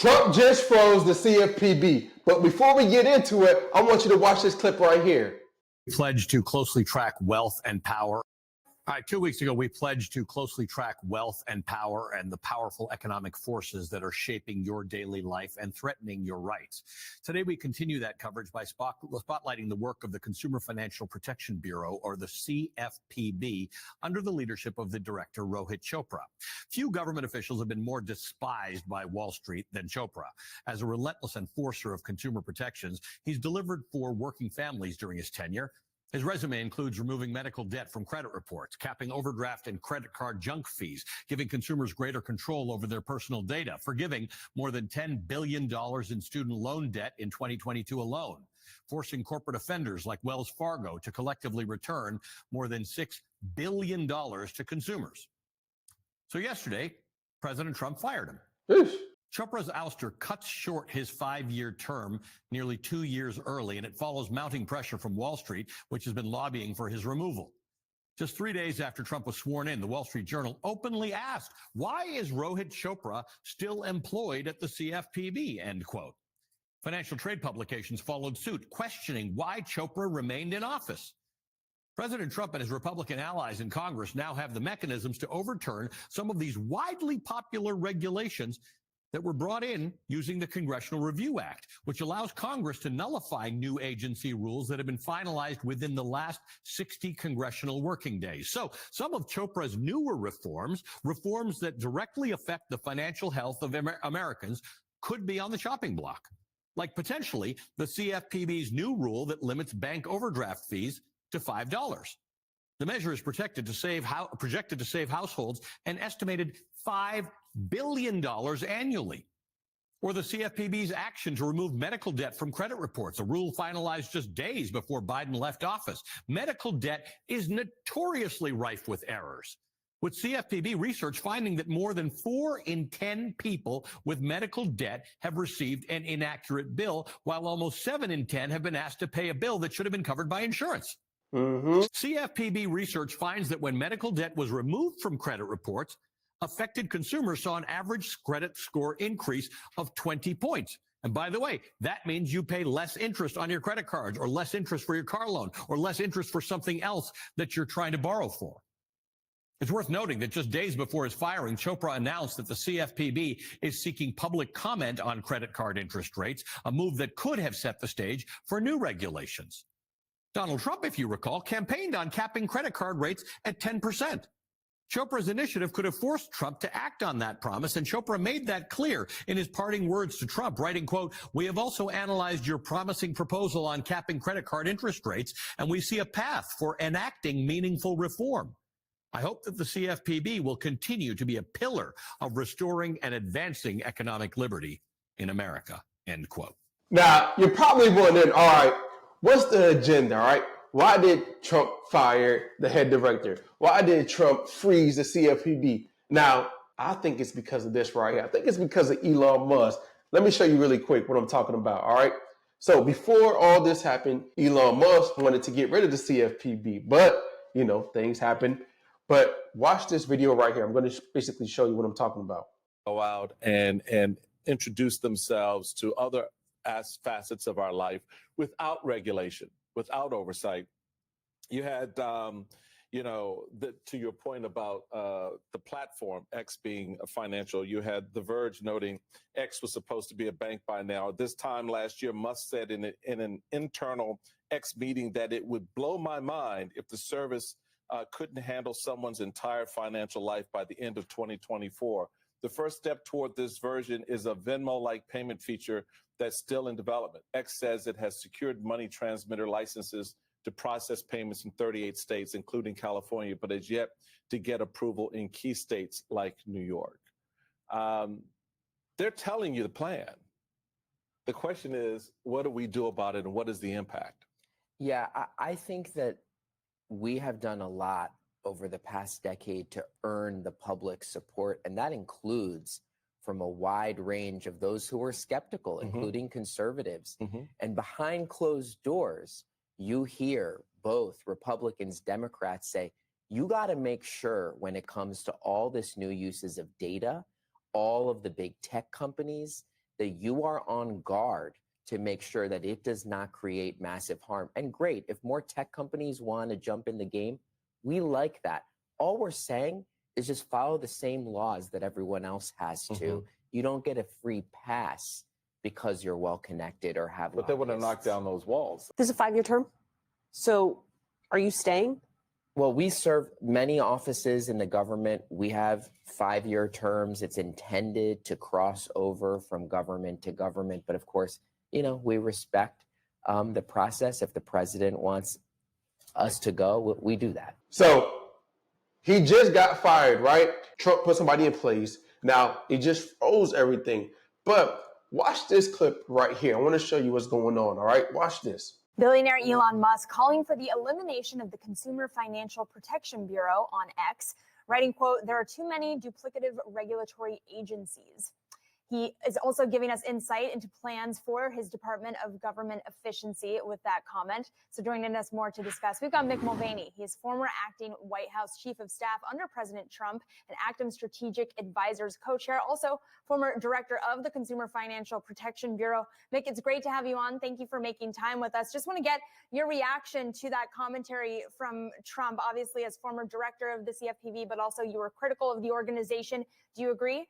Trump just froze the CFPB. But before we get into it, I want you to watch this clip right here. Pledged to closely track wealth and power. All right, 2 weeks ago, we pledged to closely track wealth and power and the powerful economic forces that are shaping your daily life and threatening your rights. Today, we continue that coverage by spotlighting the work of the Consumer Financial Protection Bureau, or the CFPB, under the leadership of the director, Rohit Chopra. Few government officials have been more despised by Wall Street than Chopra. As a relentless enforcer of consumer protections, he's delivered for working families during his tenure. His resume includes removing medical debt from credit reports, capping overdraft and credit card junk fees, giving consumers greater control over their personal data, forgiving more than $10 billion in student loan debt in 2022 alone, forcing corporate offenders like Wells Fargo to collectively return more than $6 billion to consumers. So yesterday, President Trump fired him. Oof. Chopra's ouster cuts short his 5-year term nearly 2 years early, and it follows mounting pressure from Wall Street, which has been lobbying for his removal. Just 3 days after Trump was sworn in, the Wall Street Journal openly asked, why is Rohit Chopra still employed at the CFPB, end quote. Financial trade publications followed suit, questioning why Chopra remained in office. President Trump and his Republican allies in Congress now have the mechanisms to overturn some of these widely popular regulations that were brought in using the Congressional Review Act, which allows Congress to nullify new agency rules that have been finalized within the last 60 congressional working days. So some of Chopra's newer reforms that directly affect the financial health of Americans, could be on the chopping block, like potentially the CFPB's new rule that limits bank overdraft fees to $5. The measure is projected to save households an estimated $5 billion annually. Or the CFPB's action to remove medical debt from credit reports, a rule finalized just days before Biden left office. Medical debt is notoriously rife with errors, with CFPB research finding that more than 4 in 10 people with medical debt have received an inaccurate bill, while almost 7 in 10 have been asked to pay a bill that should have been covered by insurance. CFPB research finds that when medical debt was removed from credit reports, affected consumers saw an average credit score increase of 20 points. And by the way, that means you pay less interest on your credit cards, or less interest for your car loan, or less interest for something else that you're trying to borrow for. It's worth noting that just days before his firing, Chopra announced that the CFPB is seeking public comment on credit card interest rates, a move that could have set the stage for new regulations. Donald Trump, if you recall, campaigned on capping credit card rates at 10%. Chopra's initiative could have forced Trump to act on that promise, and Chopra made that clear in his parting words to Trump, writing, quote, "We have also analyzed your promising proposal on capping credit card interest rates, and we see a path for enacting meaningful reform. I hope that the CFPB will continue to be a pillar of restoring and advancing economic liberty in America," end quote. Now, you're probably wondering, all right, what's the agenda, all right? Why did Trump fire the head director? Why did Trump freeze the CFPB? Now, I think it's because of this right here. I think it's because of Elon Musk. Let me show you really quick what I'm talking about, all right? So before all this happened, Elon Musk wanted to get rid of the CFPB, but, you know, things happen. But watch this video right here. I'm going to basically show you what I'm talking about. Go out and introduce themselves to other facets of our life without regulation, without oversight. You had, to your point about the platform, X being a financial, you had The Verge noting X was supposed to be a bank by now. This time last year, Musk said in an internal X meeting that it would blow my mind if the service couldn't handle someone's entire financial life by the end of 2024. The first step toward this version is a Venmo-like payment feature that's still in development. X says it has secured money transmitter licenses to process payments in 38 states, including California, but has yet to get approval in key states like New York. They're telling you the plan. The question is, what do we do about it, and what is the impact? Yeah, I think that we have done a lot over the past decade to earn the public support, and that includes from a wide range of those who are skeptical, including conservatives. And behind closed doors, you hear both Republicans, Democrats say, you got to make sure when it comes to all this new uses of data, all of the big tech companies, that you are on guard to make sure that it does not create massive harm. And great, if more tech companies want to jump in the game, we like that. All we're saying is just follow the same laws that everyone else has to. You don't get a free pass because you're well connected or have But they want to knock lobbyists. down those walls. This is a 5-year term. So are you staying? Well, we serve many offices in the government. We have 5-year terms. It's intended to cross over from government to government. But of course, you know, we respect the process. If the president wants us to go, we do that. So he just got fired, right? Trump put somebody in place. Now it just froze everything. But watch this clip right here. I want to show you what's going on. All right, watch this. Billionaire Elon Musk calling for the elimination of the Consumer Financial Protection Bureau on X, writing, quote, "There are too many duplicative regulatory agencies." He is also giving us insight into plans for his Department of Government Efficiency with that comment. So joining us more to discuss, we've got Mick Mulvaney. He is former acting White House Chief of Staff under President Trump and Acting Strategic Advisors co-chair, also former director of the Consumer Financial Protection Bureau. Mick, it's great to have you on. Thank you for making time with us. Just want to get your reaction to that commentary from Trump, obviously as former director of the CFPB, but also you were critical of the organization. Do you agree?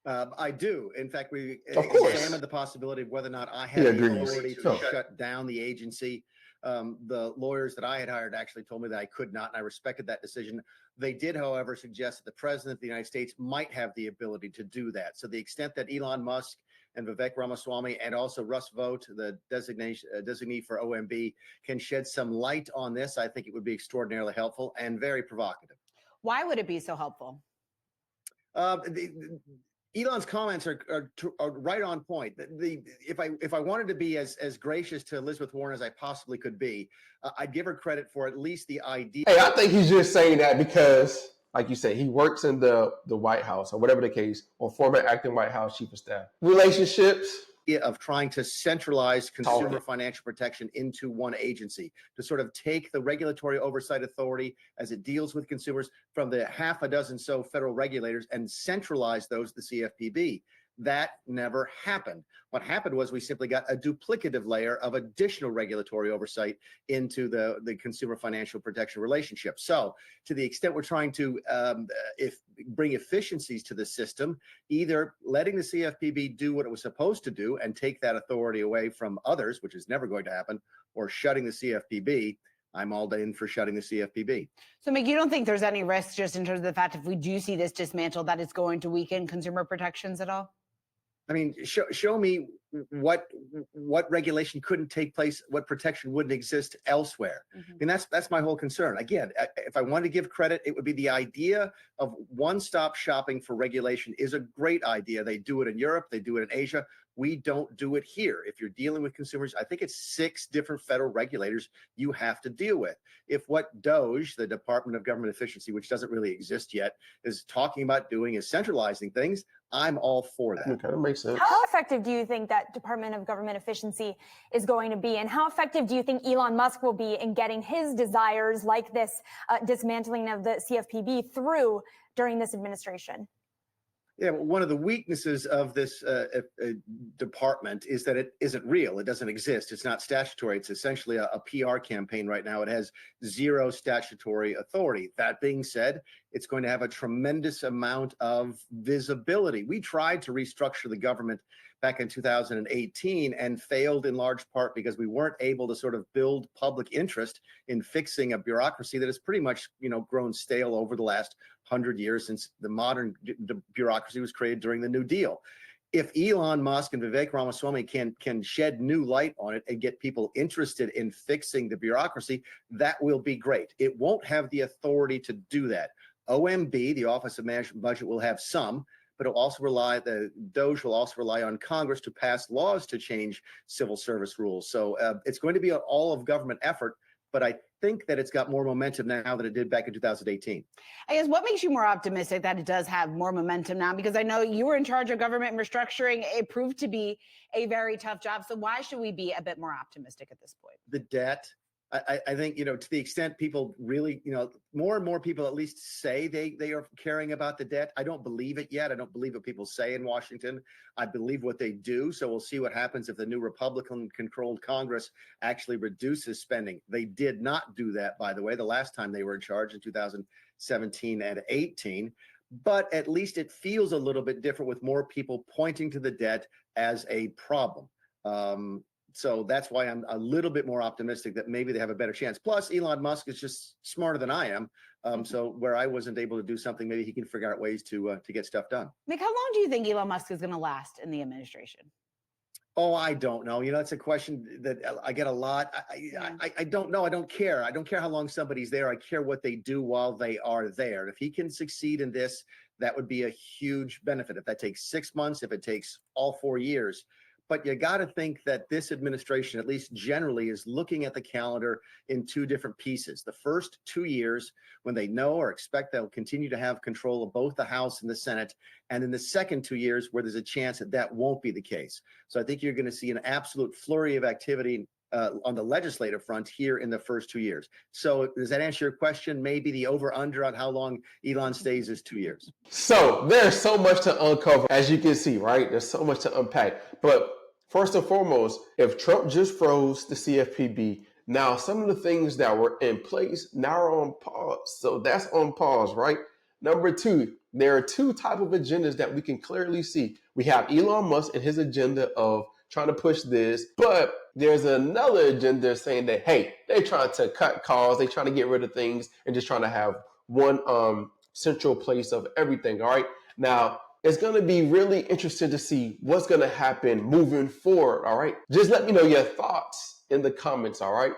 I do. In fact, we Of course. examined the possibility of whether or not I had He the agrees. authority to Sure. shut down the agency. The lawyers that I had hired actually told me that I could not, and I respected that decision. They did, however, suggest that the president of the United States might have the ability to do that. So the extent that Elon Musk and Vivek Ramaswamy and also Russ Vought, the designee for OMB, can shed some light on this, I think it would be extraordinarily helpful and very provocative. Why would it be so helpful? Elon's comments are right on point. If I wanted to be as gracious to Elizabeth Warren as I possibly could be, I'd give her credit for at least the idea. Hey, I think he's just saying that because, like you say, he works in the White House or whatever the case, or former acting White House Chief of Staff. Relationships. Of trying to centralize consumer financial protection into one agency, to sort of take the regulatory oversight authority as it deals with consumers from the half a dozen so federal regulators and centralize those to the CFPB. That never happened. What happened was we simply got a duplicative layer of additional regulatory oversight into the consumer financial protection relationship. So to the extent we're trying to bring efficiencies to the system, either letting the CFPB do what it was supposed to do and take that authority away from others, which is never going to happen, or shutting the CFPB, I'm all in for shutting the CFPB. So, Mick, you don't think there's any risk just in terms of the fact if we do see this dismantled that it's going to weaken consumer protections at all? I mean, show me what regulation couldn't take place, what protection wouldn't exist elsewhere. I mean, that's my whole concern. Again, if I wanted to give credit, it would be the idea of one-stop shopping for regulation is a great idea. They do it in Europe, they do it in Asia. We don't do it here. If you're dealing with consumers, I think it's 6 different federal regulators you have to deal with. If what DOGE, the Department of Government Efficiency, which doesn't really exist yet, is talking about doing is centralizing things, I'm all for that. Okay, that makes sense. How effective do you think that Department of Government Efficiency is going to be? And how effective do you think Elon Musk will be in getting his desires like this dismantling of the CFPB through during this administration? Yeah, one of the weaknesses of this department is that it isn't real. It doesn't exist. It's not statutory. It's essentially a PR campaign right now. It has 0 statutory authority. That being said, it's going to have a tremendous amount of visibility. We tried to restructure the government back in 2018 and failed in large part because we weren't able to sort of build public interest in fixing a bureaucracy that has pretty much, grown stale over the last 100 years since the modern bureaucracy was created during the New Deal. If Elon Musk and Vivek Ramaswamy can shed new light on it and get people interested in fixing the bureaucracy, that will be great. It won't have the authority to do that. OMB, the Office of Management and Budget, will have some, but it'll also the DOGE will also rely on Congress to pass laws to change civil service rules. So it's going to be an all of government effort, but I think that it's got more momentum now than it did back in 2018. I guess what makes you more optimistic that it does have more momentum now? Because I know you were in charge of government restructuring. It proved to be a very tough job. So why should we be a bit more optimistic at this point? The debt, I think, to the extent people really, more and more people at least say they are caring about the debt. I don't believe it yet. I don't believe what people say in Washington. I believe what they do. So we'll see what happens if the new Republican-controlled Congress actually reduces spending. They did not do that, by the way, the last time they were in charge in 2017 and 18. But at least it feels a little bit different with more people pointing to the debt as a problem. So that's why I'm a little bit more optimistic that maybe they have a better chance. Plus, Elon Musk is just smarter than I am. So where I wasn't able to do something, maybe he can figure out ways to get stuff done. Mick, how long do you think Elon Musk is going to last in the administration? Oh, I don't know. It's a question that I get a lot. I don't know. I don't care. I don't care how long somebody's there. I care what they do while they are there. If he can succeed in this, that would be a huge benefit. If that takes 6 months, if it takes all 4 years. But you got to think that this administration, at least generally, is looking at the calendar in two different pieces. The first 2 years, when they know or expect they'll continue to have control of both the House and the Senate, and in the second 2 years, where there's a chance that that won't be the case. So I think you're going to see an absolute flurry of activity on the legislative front here in the first 2 years. So does that answer your question? Maybe the over-under on how long Elon stays is 2 years. So there's so much to uncover, as you can see, right? There's so much to unpack. But first and foremost, if Trump just froze the CFPB, now some of the things that were in place now are on pause. So that's on pause, right? Number two, there are two types of agendas that we can clearly see. We have Elon Musk and his agenda of trying to push this, but there's another agenda saying that, hey, they're trying to cut costs, they're trying to get rid of things and just trying to have one central place of everything, all right? Now, it's going to be really interesting to see what's going to happen moving forward, all right? Just let me know your thoughts in the comments, all right?